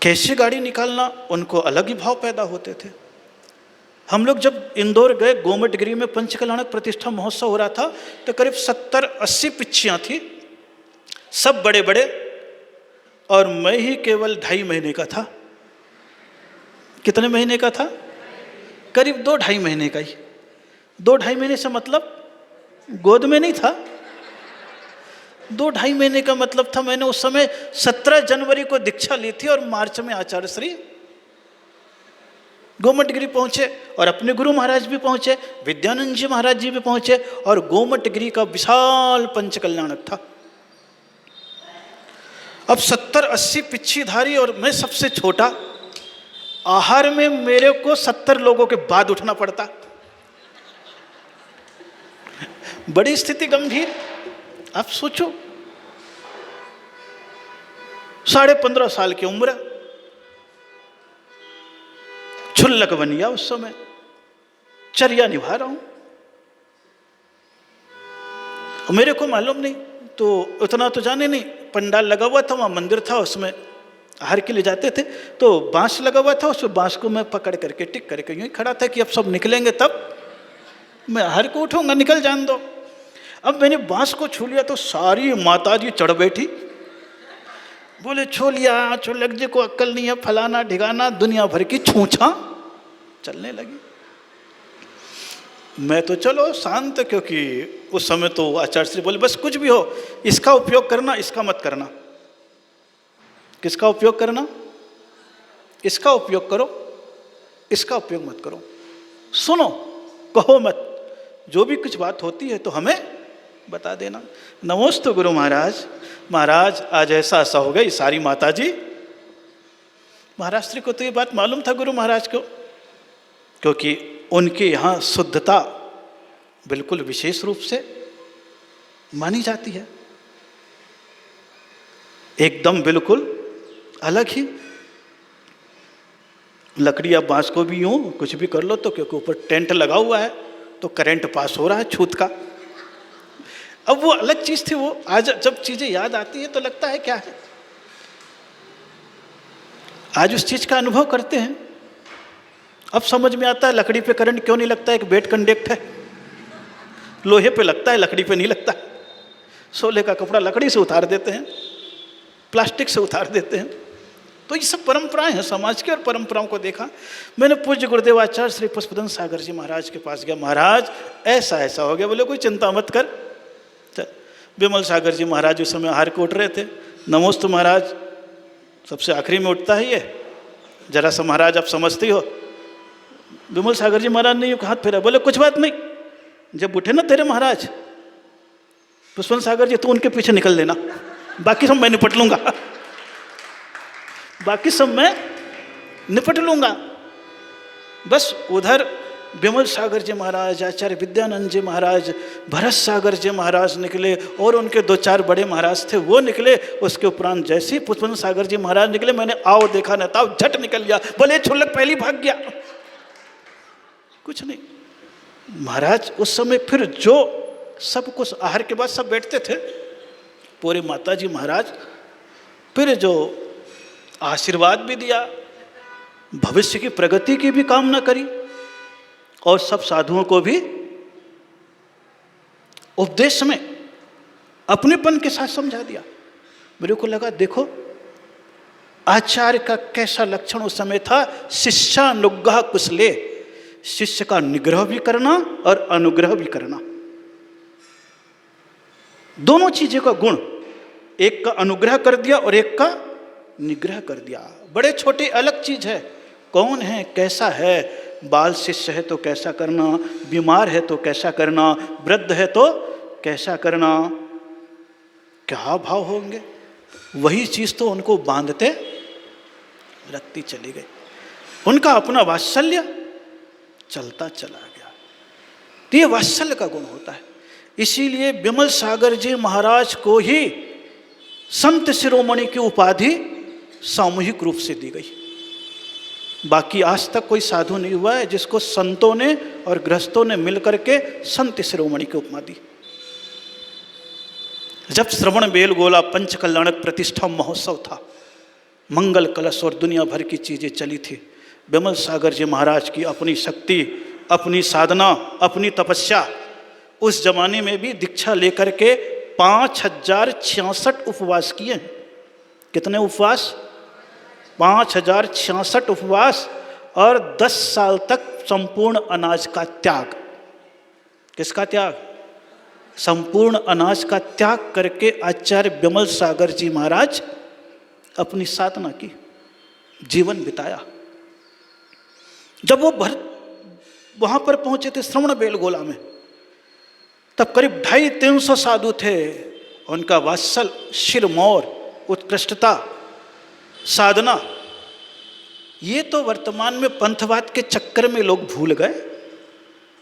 कैसे गाड़ी निकालना, उनको अलग ही भाव पैदा होते थे। हम लोग जब इंदौर गए, गोमटगिरी में पंचकल्याणक प्रतिष्ठा महोत्सव हो रहा था, तो करीब 70-80 पिच्चियाँ थी, सब बड़े बड़े, और मैं ही केवल 2.5 महीने का था। कितने महीने का था? करीब 2-2.5 महीने का ही। 2-2.5 महीने से मतलब गोद में नहीं था। 2-2.5 महीने का मतलब था, मैंने उस समय 17 जनवरी को दीक्षा ली थी और मार्च में आचार्य श्री गोमटगिरी पहुंचे, और अपने गुरु महाराज भी पहुंचे, विद्यानंद जी महाराज जी भी पहुंचे, और गोमटगिरी का विशाल पंचकल्याणक था। अब 70-80 पिच्छीधारी और मैं सबसे छोटा। आहार में मेरे को 70 लोगों के बाद उठना पड़ता। बड़ी स्थिति गंभीर। आप सोचो, 15.5 साल की उम्र, क्षुल्लक बन गया उस समय, चर्या निभा रहा हूं। मेरे को मालूम नहीं, तो उतना तो जाने नहीं, पंडाल लगा हुआ था, वहां मंदिर था, उसमें आहार के लिए जाते थे, तो बांस लगा हुआ था, उस बांस को मैं पकड़ करके टिक करके यूं ही खड़ा था कि अब सब निकलेंगे तब मैं आहार को उठूंगा, निकल जान दो। अब मैंने बांस को छू लिया तो सारी माताजी चढ़ बैठी, बोले छो लिया, छुल्लक जी को अक्ल नहीं है, फलाना ढिगाना, दुनिया भर की छूछा चलने लगी। मैं तो चलो शांत, क्योंकि उस समय तो आचार्य श्री बोले बस कुछ भी हो, इसका उपयोग करना, इसका मत करना। किसका उपयोग करना? इसका उपयोग करो, इसका उपयोग मत करो। सुनो, कहो मत, जो भी कुछ बात होती है तो हमें बता देना। नमोस्तु गुरु महाराज। महाराज आज ऐसा ऐसा हो गया। सारी माता जी, महाराज श्री को तो ये बात मालूम था गुरु महाराज को, क्योंकि उनके यहाँ शुद्धता बिल्कुल विशेष रूप से मानी जाती है, एकदम बिल्कुल अलग ही। लकड़ी या बांस को भी यूं कुछ भी कर लो तो, क्योंकि ऊपर टेंट लगा हुआ है तो करंट पास हो रहा है छूत का। अब वो अलग चीज थी। वो आज जब चीजें याद आती है तो लगता है क्या है, आज उस चीज का अनुभव करते हैं, अब समझ में आता है लकड़ी पे करंट क्यों नहीं लगता है। एक बेड कंडक्ट है, लोहे पे लगता है, लकड़ी पे नहीं लगता। सोले का कपड़ा लकड़ी से उतार देते हैं, प्लास्टिक से उतार देते हैं। तो ये सब परंपराएं हैं समाज की, और परंपराओं को देखा मैंने। पूज्य गुरुदेव आचार्य श्री पुष्पदन सागर जी महाराज के पास गया, महाराज ऐसा ऐसा हो गया। बोले कोई चिंता मत कर। विमल सागर जी महाराज उस समय आहार को उठ रहे थे। नमोस्तु महाराज, सबसे आखिरी में उठता है ये, जरा सा महाराज आप समझती हो। विमल सागर जी महाराज ने हाथ फेरा, बोले कुछ बात नहीं, जब उठे ना तेरे महाराज पुष्पन सागर जी, तो उनके पीछे निकल लेना, बाकी सब मैं निपट लूंगा, बाकी सब मैं निपट लूंगा। बस उधर विमल सागर जी महाराज, आचार्य विद्यानंद जी महाराज, भरत सागर जी महाराज निकले, और उनके 2-4 बड़े महाराज थे वो निकले। उसके उपरांत जैसे ही पुष्पन सागर जी महाराज निकले, मैंने आओ देखा न ताओ, झट निकल गया। बोले छुल्लक पहली भाग गया। कुछ नहीं महाराज, उस समय फिर जो सब कुछ आहार के बाद सब बैठते थे, पूरे माता जी महाराज फिर जो आशीर्वाद भी दिया, भविष्य की प्रगति की भी कामना करी, और सब साधुओं को भी उपदेश में अपनेपन के साथ समझा दिया। मेरे को लगा देखो आचार्य का कैसा लक्षण उस समय था, शिष्यानुग्रह कुशले, शिष्य का निग्रह भी करना और अनुग्रह भी करना, दोनों चीजों का गुण। एक का अनुग्रह कर दिया और एक का निग्रह कर दिया। बड़े छोटे अलग चीज है, कौन है, कैसा है, बाल शिष्य है तो कैसा करना, बीमार है तो कैसा करना, वृद्ध है तो कैसा करना, क्या भाव होंगे। वही चीज तो उनको बांधते रखती चली गई। उनका अपना वात्सल्य चलता चला गया। तो ये वात्सल्य का गुण होता है। इसीलिए विमल सागर जी महाराज को ही संत शिरोमणि की उपाधि सामूहिक रूप से दी गई। बाकी आज तक कोई साधु नहीं हुआ है जिसको संतों ने और गृहस्थों ने मिलकर के संत शिरोमणि की उपमा दी। जब श्रवण बेलगोला पंचकल्याणक प्रतिष्ठा महोत्सव था, मंगल कलश और दुनिया भर की चीज़ें चली थी। विमल सागर जी महाराज की अपनी शक्ति, अपनी साधना, अपनी तपस्या, उस जमाने में भी दीक्षा लेकर के 5066 उपवास किए हैं। कितने उपवास? 5066 उपवास और 10 साल तक संपूर्ण अनाज का त्याग। किसका त्याग? संपूर्ण अनाज का त्याग करके आचार्य विमल सागर जी महाराज अपनी साधना की, जीवन बिताया। जब वो वहां पर पहुंचे थे श्रवण बेलगोला में, तब करीब 250-300 साधु थे। उनका वात्सल, शिरमौर, उत्कृष्टता, साधना, ये तो वर्तमान में पंथवाद के चक्कर में लोग भूल गए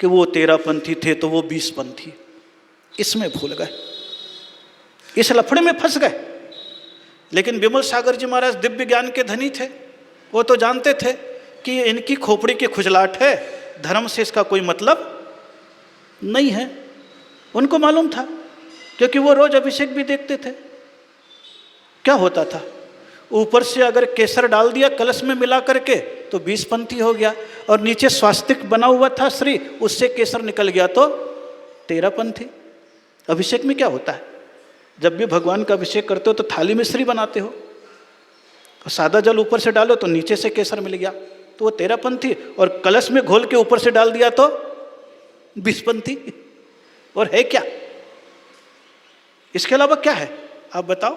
कि वो 13 पंथी थे तो वो 20 पंथी, इसमें भूल गए, इस लफड़े में फंस गए। लेकिन विमल सागर जी महाराज दिव्य ज्ञान के धनी थे। वो तो जानते थे कि ये इनकी खोपड़ी की खुजलाहट है, धर्म से इसका कोई मतलब नहीं है। उनको मालूम था, क्योंकि वो रोज अभिषेक भी देखते थे। क्या होता था, ऊपर से अगर केसर डाल दिया कलश में मिला करके तो 20 पंथी हो गया, और नीचे स्वास्तिक बना हुआ था श्री, उससे केसर निकल गया तो 13 पंथी। अभिषेक में क्या होता है, जब भी भगवान का अभिषेक करते हो तो थाली में श्री बनाते हो, और सादा जल ऊपर से डालो तो नीचे से केसर मिल गया तो वो 13 पंथी, और कलश में घोल के ऊपर से डाल दिया तो 20 पंथी। और है क्या इसके अलावा? क्या है आप बताओ?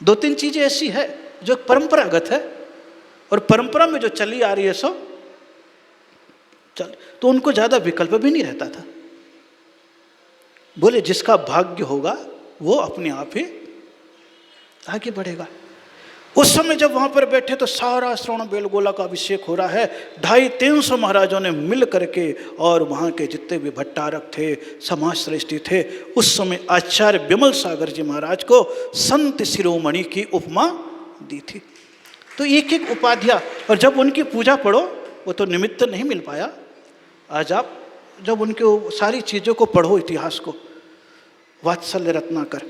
2-3 चीजें ऐसी है जो परंपरागत है, और परंपरा में जो चली आ रही है सो चल, तो उनको ज्यादा विकल्प भी नहीं रहता था। बोले जिसका भाग्य होगा वो अपने आप ही आगे बढ़ेगा। उस समय जब वहां पर बैठे तो सारा श्रवण बेलगोला का अभिषेक हो रहा है। 250-300 महाराजों ने मिल करके, और वहां के जितने भी भट्टारक थे, समाज श्रेष्ठी थे, उस समय आचार्य विमल सागर जी महाराज को संत शिरोमणि की उपमा दी थी। तो एक एक उपाध्याय, और जब उनकी पूजा पढ़ो, वो तो निमित्त नहीं मिल पाया। आज आप जब उनके सारी चीज़ों को पढ़ो, इतिहास को, वात्सल्य रत्नाकर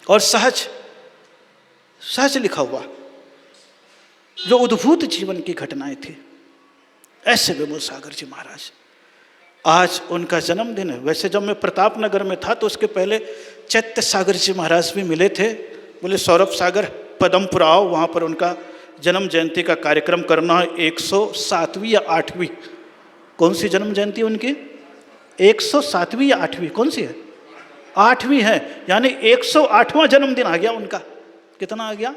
और सहज लिखा हुआ, जो उद्भूत जीवन की घटनाएं थी, ऐसे विमल सागर जी महाराज। आज उनका जन्मदिन है। वैसे जब मैं प्रताप नगर में था तो उसके पहले चैत्य सागर जी महाराज भी मिले थे। बोले सौरभ सागर पदमपुर आओ, वहाँ पर उनका जन्म जयंती का कार्यक्रम करना है। 107वीं या 8वीं, कौन सी जन्म जयंती उनकी? 107वीं या 8वीं, कौन सी है? 8वीं है, यानी 108वां जन्मदिन आ गया उनका। कितना आ गया?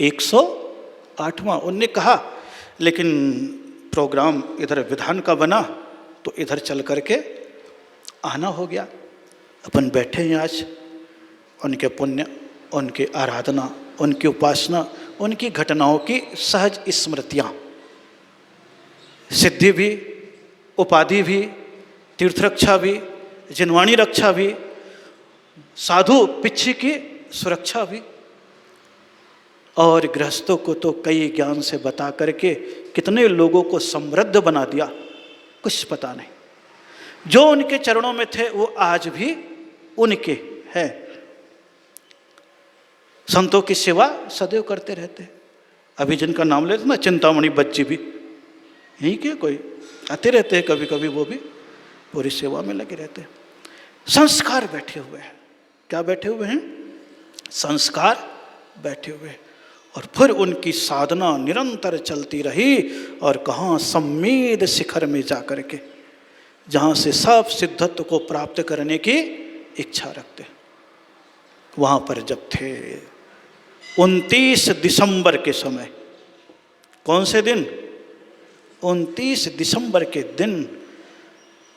108वां। उनने कहा लेकिन प्रोग्राम इधर विधान का बना तो इधर चल करके आना हो गया। अपन बैठे हैं आज, उनके पुण्य, उनकी आराधना, उनकी उपासना, उनकी घटनाओं की सहज स्मृतियाँ, सिद्धि भी, उपाधि भी, तीर्थ रक्षा भी, जिनवाणी रक्षा भी, साधु पिच्छी की सुरक्षा भी, और गृहस्थों को तो कई ज्ञान से बता करके कितने लोगों को समृद्ध बना दिया, कुछ पता नहीं। जो उनके चरणों में थे वो आज भी उनके हैं। संतों की सेवा सदैव करते रहते। अभी जिनका नाम लेते ना, चिंतामणि बच्ची भी यहीं के, कोई आते रहते हैं कभी कभी, वो भी पूरी सेवा में लगे रहते हैं। संस्कार बैठे हुए हैं। क्या बैठे हुए हैं? संस्कार बैठे हुए हैं। और फिर उनकी साधना निरंतर चलती रही, और कहाँ सम्मेद शिखर में जाकर के, जहाँ से सब सिद्धत्व को प्राप्त करने की इच्छा रखते, वहाँ पर जब थे 29 दिसंबर के समय, कौन से दिन? 29 दिसंबर के दिन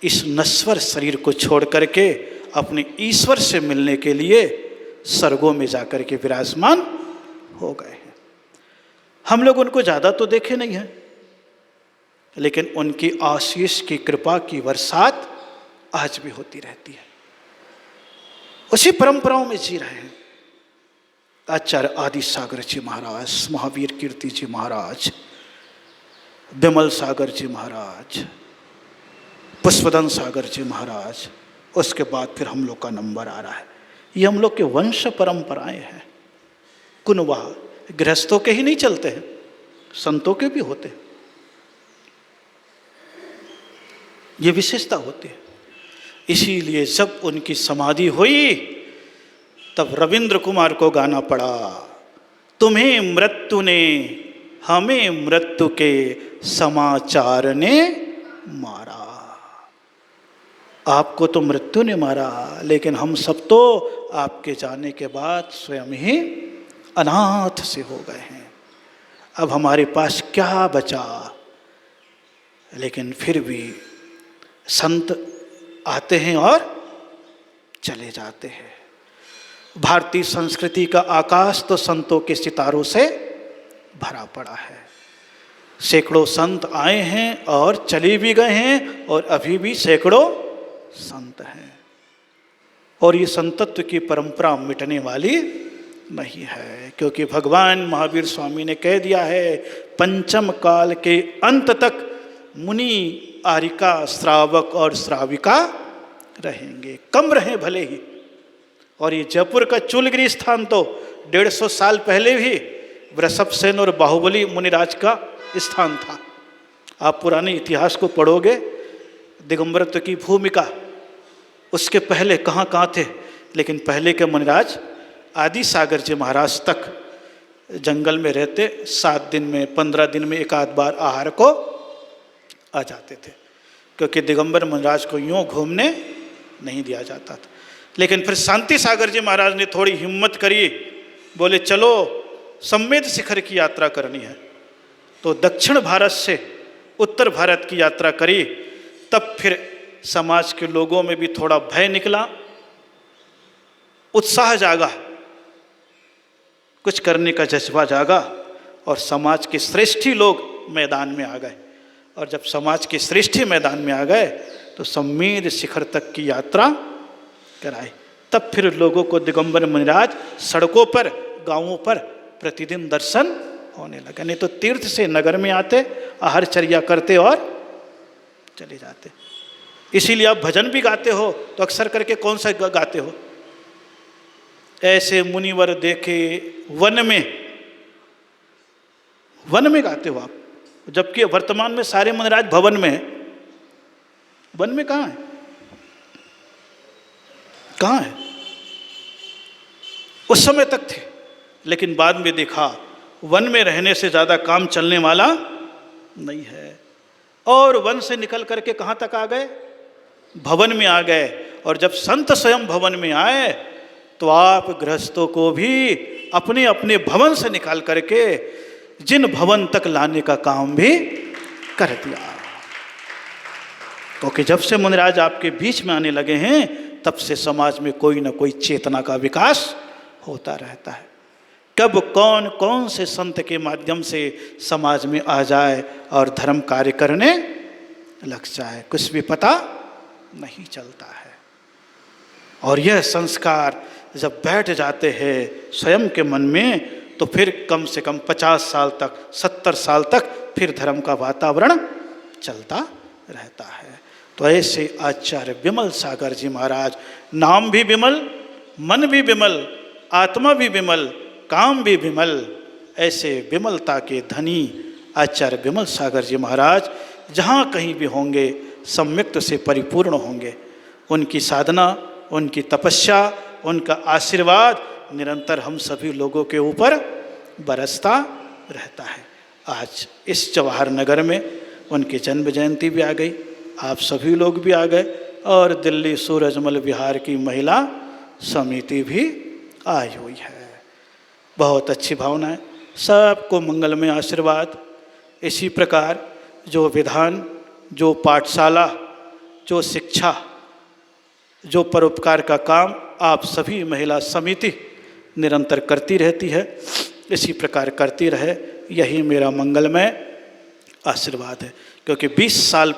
इस नश्वर शरीर को छोड़ करके अपने ईश्वर से मिलने के लिए स्वर्गों में जाकर के विराजमान हो गए हैं। हम लोग उनको ज़्यादा तो देखे नहीं हैं, लेकिन उनकी आशीष की कृपा की बरसात आज भी होती रहती है। उसी परंपराओं में जी रहे हैं आचार्य आदि सागर जी महाराज, महावीर कीर्ति जी महाराज, विमल सागर जी महाराज, पुष्पदन सागर जी महाराज। उसके बाद फिर हम लोग का नंबर आ रहा है। ये हम लोग के वंश परंपराएं हैं। कुनवा गृहस्थों के ही नहीं चलते हैं, संतों के भी होते हैं, ये विशेषता होती है। इसीलिए जब उनकी समाधि हुई तब रविंद्र कुमार को गाना पड़ा, तुम्हें मृत्यु ने हमें मृत्यु के समाचार ने मारा। आपको तो मृत्यु ने मारा, लेकिन हम सब तो आपके जाने के बाद स्वयं ही अनाथ से हो गए हैं। अब हमारे पास क्या बचा? लेकिन फिर भी संत आते हैं और चले जाते हैं। भारतीय संस्कृति का आकाश तो संतों के सितारों से भरा पड़ा है। सैकड़ों संत आए हैं और चले भी गए हैं, और अभी भी सैकड़ों संत हैं। और ये संतत्व की परंपरा मिटने वाली नहीं है, क्योंकि भगवान महावीर स्वामी ने कह दिया है, पंचम काल के अंत तक मुनि, आरिका, श्रावक और श्राविका रहेंगे, कम रहे भले ही। और ये जयपुर का चूलगिरी स्थान तो 150 साल पहले भी वृषभसेन और बाहुबली मुनिराज का स्थान था। आप पुराने इतिहास को पढ़ोगे, दिगंबरत्व की भूमिका उसके पहले कहाँ कहाँ थे। लेकिन पहले के मुनिराज आदि सागर जी महाराज तक जंगल में रहते, 7 दिन में 15 दिन में एक आध बार आहार को आ जाते थे, क्योंकि दिगंबर मुनिराज को यूँ घूमने नहीं दिया जाता था। लेकिन फिर शांति सागर जी महाराज ने थोड़ी हिम्मत करी, बोले चलो सम्मेद शिखर की यात्रा करनी है। तो दक्षिण भारत से उत्तर भारत की यात्रा करी। तब फिर समाज के लोगों में भी थोड़ा भय निकला, उत्साह जागा, कुछ करने का जज्बा जागा, और समाज के श्रेष्ठी लोग मैदान में आ गए। और जब समाज के श्रेष्ठी मैदान में आ गए तो सम्मेद शिखर तक की यात्रा कराई। तब फिर लोगों को दिगंबर मुनिराज सड़कों पर, गांवों पर प्रतिदिन दर्शन होने लगा। नहीं तो तीर्थ से नगर में आते, आहारचर्या करते और चले जाते। इसीलिए आप भजन भी गाते हो तो अक्सर करके कौन सा गाते हो? ऐसे मुनिवर देखे वन में गाते हो आप, जबकि वर्तमान में सारे मुनिराज भवन में हैं। वन में कहाँ है? कहाँ है? उस समय तक थे, लेकिन बाद में देखा वन में रहने से ज़्यादा काम चलने वाला नहीं है। और वन से निकल करके कहाँ तक आ गए? भवन में आ गए। और जब संत स्वयं भवन में आए तो आप गृहस्थों को भी अपने अपने भवन से निकाल करके जिन भवन तक लाने का काम भी कर दिया। क्योंकि जब से मुनिराज आपके बीच में आने लगे हैं, तब से समाज में कोई ना कोई चेतना का विकास होता रहता है। कब कौन कौन से संत के माध्यम से समाज में आ जाए और धर्म कार्य करने लग जाए, कुछ भी पता नहीं चलता है। और यह संस्कार जब बैठ जाते हैं स्वयं के मन में, तो फिर कम से कम 50 साल तक, 70 साल तक फिर धर्म का वातावरण चलता रहता है। तो ऐसे आचार्य विमल सागर जी महाराज, नाम भी विमल, मन भी विमल, आत्मा भी विमल, काम भी विमल, ऐसे विमलता के धनी आचार्य विमल सागर जी महाराज जहाँ कहीं भी होंगे सम्यक्त से परिपूर्ण होंगे। उनकी साधना, उनकी तपस्या, उनका आशीर्वाद निरंतर हम सभी लोगों के ऊपर बरसता रहता है। आज इस जवाहर नगर में उनकी जन्म जयंती भी आ गई, आप सभी लोग भी आ गए, और दिल्ली सूरजमल विहार की महिला समिति भी आई हुई है। बहुत अच्छी भावना है। सबको मंगलमय आशीर्वाद। इसी प्रकार जो विधान, जो पाठशाला, जो शिक्षा, जो परोपकार का काम आप सभी महिला समिति निरंतर करती रहती है, इसी प्रकार करती रहे, यही मेरा मंगलमय आशीर्वाद है। क्योंकि 19 साल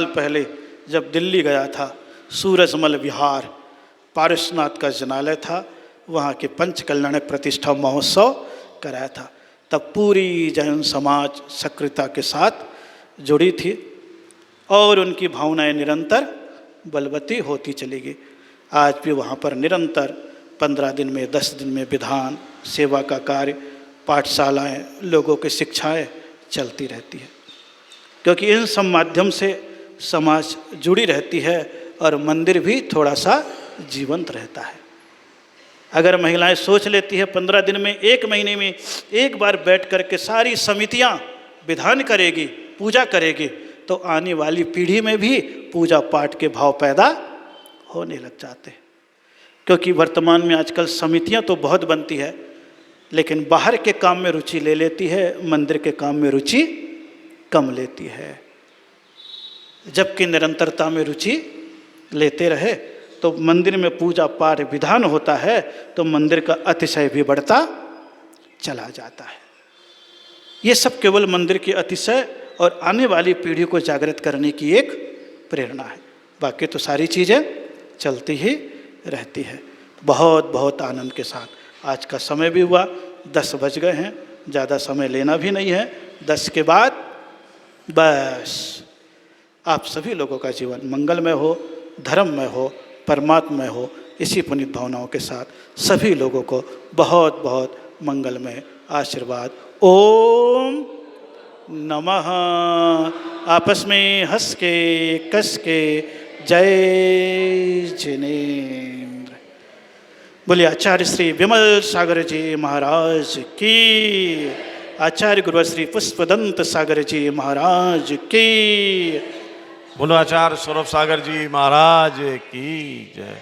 पहले जब दिल्ली गया था, सूरजमल विहार पारसनाथ का जनालय था, वहाँ के पंचकल्याणक प्रतिष्ठा महोत्सव कराया था। तब पूरी जैन समाज सक्रियता के साथ जुड़ी थी और उनकी भावनाएं निरंतर बलवती होती चली गई। आज भी वहाँ पर निरंतर 15 दिन में, 10 दिन में विधान, सेवा का कार्य, पाठशालाएं, लोगों की शिक्षाएं चलती रहती है, क्योंकि इन सब माध्यम से समाज जुड़ी रहती है और मंदिर भी थोड़ा सा जीवंत रहता है। अगर महिलाएं सोच लेती है 15 दिन में, 1 महीने में एक बार बैठ कर के सारी समितियां विधान करेगी, पूजा करेगी, तो आने वाली पीढ़ी में भी पूजा पाठ के भाव पैदा होने लग जाते हैं। क्योंकि वर्तमान में आजकल समितियां तो बहुत बनती है, लेकिन बाहर के काम में रुचि ले लेती है, मंदिर के काम में रुचि कम लेती है। जबकि निरंतरता में रुचि लेते रहे तो मंदिर में पूजा पाठ विधान होता है, तो मंदिर का अतिशय भी बढ़ता चला जाता है। ये सब केवल मंदिर के अतिशय और आने वाली पीढ़ी को जागृत करने की एक प्रेरणा है। बाकी तो सारी चीज़ें चलती ही रहती है। बहुत बहुत आनंद के साथ आज का समय भी हुआ, 10 बज गए हैं, ज़्यादा समय लेना भी नहीं है। 10 के बाद बस आप सभी लोगों का जीवन मंगलमय हो, धर्ममय हो, परमात्मय हो। इसी पुनीत भावनाओं के साथ सभी लोगों को बहुत बहुत मंगलमय आशीर्वाद। ओम नमः। आपस में हंस के कस के जय जिनेन्द्र। बोलिए आचार्य श्री विमल सागर जी महाराज की, आचार्य गुरु श्री पुष्पदंत सागर जी महाराज की, बोलो आचार्य सौरभ सागर जी महाराज की जय।